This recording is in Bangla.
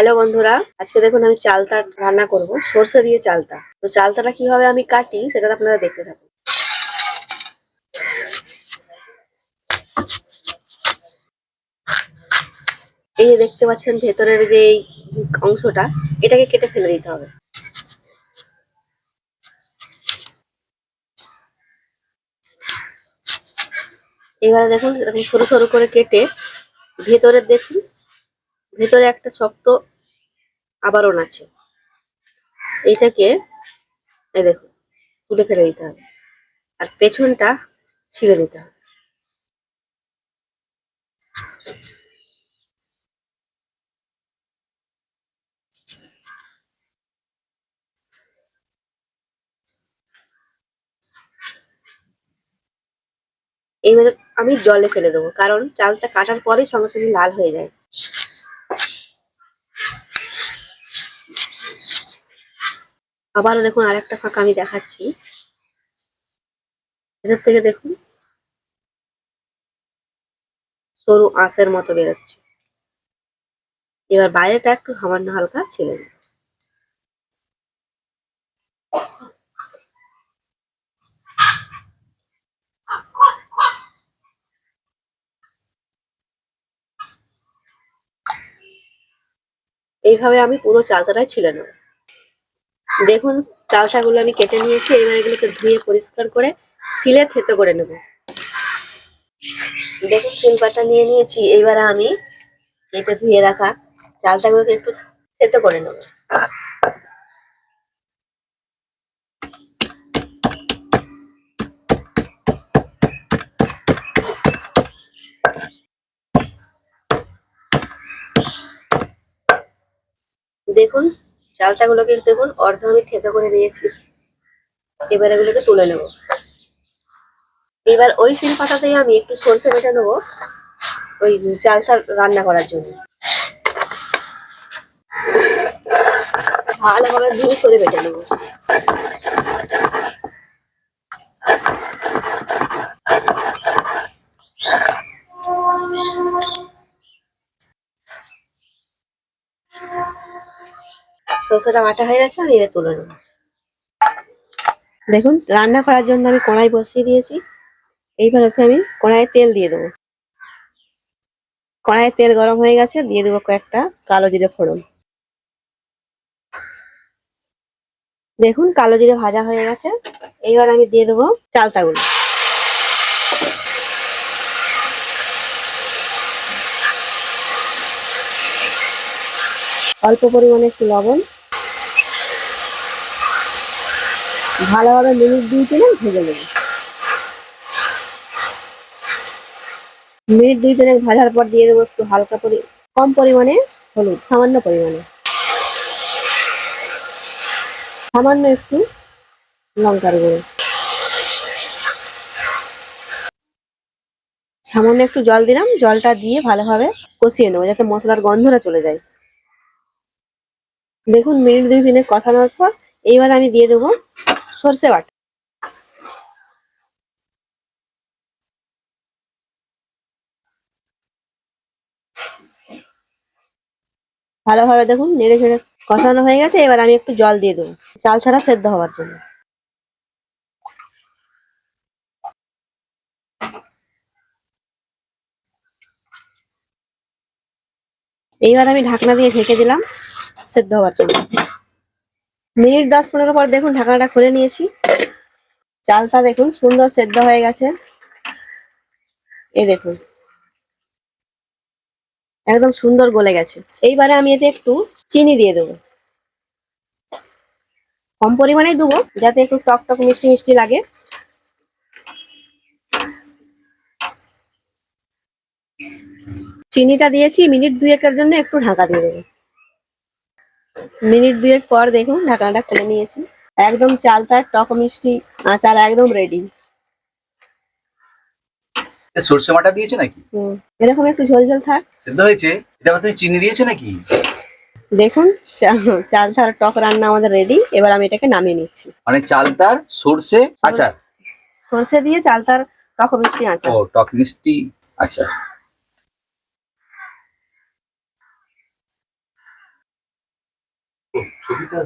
হ্যালো বন্ধুরা, আজকে দেখুন আমি চালতা রান্না করব, সরষে দিয়ে চালতা। তো চালতাটা কিভাবে আমি কাটি সেটা আপনারা দেখতে থাকুন। এই যে দেখতে পাচ্ছেন ভেতরের যে এই অংশটা, এটাকে কেটে ফেলে দিতে হবে। এবারে দেখুন এরকম সরু সরু করে কেটে ভেতরে দেখুন, ভেতরে একটা শক্ত আবরণ আছে, এইটাকে এই দেখুন তুলে ফেলে দিতে হবে, আর পেছনটা ছিঁড়ে দিতে হবে। এইভাবে আমি জলে ফেলে দেবো, কারণ চালটা কাটার পরেই সঙ্গে সঙ্গে লাল হয়ে যায়। আবারও দেখুন আরেকটা ফাঁকা আমি দেখাচ্ছি, ভেতর থেকে দেখুন সরু আঁশের মতো বেরোচ্ছে। এবার বাইরেটা একটু সামান্য হালকা ছেড়ে দিন। এইভাবে আমি পুরো চালতাটাই ছিলে নেব। দেখুন চালতাগুলো আমি কেটে নিয়েছি, এবার এগুলোকে ধুয়ে পরিষ্কার করে শিলে থেতো করে নেব। দেখুন শিলপাটা নিয়ে নিয়েছি, এইবারে আমি কেটে ধুয়ে রাখা চালতাগুলোকে একটু থেতো করে নেব। দেখুন চালতাগুলোকে দেখুন অর্ধ আমি থেতো করে নিয়েছি, এবার এগুলোকে তুলে নেব। এবার ওই শিলপাটাতেই আমি একটু সরষে বেটে নেবো ওই চালতা রান্না করার জন্য। ভালোভাবে মিহি করে বেটে নেবো। সরষেটা বাটা হয়ে গেছে, আমি এবার তুলে নেবো। দেখুন রান্না করার জন্য আমি কড়াই বসিয়ে দিয়েছি, এইবার হচ্ছে আমি কড়াইয়ে তেল দিয়ে দেবো। কড়াইয়ে তেল গরম হয়ে গেছে, দিয়ে দেবো কয়েকটা কালো জিরে ফোড়ন। দেখুন কালো জিরে ভাজা হয়ে গেছে, এইবার আমি দিয়ে দেবো চালতাগুলো। অল্প পরিমাণে একটু লবণ, ভালোভাবে মিনিট 2-3 ভেজে নেব। মিনিট 2-3 ভাজার পর দিয়ে দেবো একটু হালকা কম পরিমাণে হলুদ, সামান্য পরিমাণে, সামান্য একটু লঙ্কার গুঁড়ো, সামান্য একটু জল দিলাম, জলটা দিয়ে ভালোভাবে কষিয়ে নেবো যাতে মশলার গন্ধটা চলে যায়। দেখুন মিনিট 2-3 কষানোর পর এইবার আমি দিয়ে দেবো সর্ষে বাটা। ভালোভাবে দেখুন নেড়ে ছেড়ে কষানো হয়ে গেছে, এবার আমি একটু জল দিয়ে দেবো চাল ছাড়া সেদ্ধ হওয়ার জন্য। এইবার আমি ঢাকনা দিয়ে ঢেকে দিলাম সেদ্ধ হওয়ার জন্য। মিনিট 10-15 পর দেখুন ঢাকনাটা খুলে নিয়েছি, চালটা দেখুন সুন্দর সেদ্ধ হয়ে গেছে। এই দেখুন একদম সুন্দর গলে গেছে। এইবারে আমি এতে একটু চিনি দিয়ে দেবো, কম পরিমাণেই দেবো যাতে একটু টক টক মিষ্টি মিষ্টি লাগে। চিনিটা দিয়েছি, মিনিট 2-1 জন্য একটু ঢাকা দিয়ে দেবো। মিনিট 2 পর দেখুন ঢাকনাটা খুলে নিয়েছি, একদম চালতার টক মিষ্টি আচার একদম রেডি। সরষে বাটা দিয়েছো নাকি? এরকম একটু ঝোল ঝোল থাক। সেদ্ধ হয়েছে? এটা তুমি চিনি দিয়েছো নাকি? দেখুন চালতার টক রান্না আমাদের রেডি, এবার আমি এটাকে নামিয়ে নিচ্ছি। মানে চালতার সরষে আচার, সরষে দিয়ে চালতার টক মিষ্টি আচার। ও টক মিষ্টি আচার। ছবিটা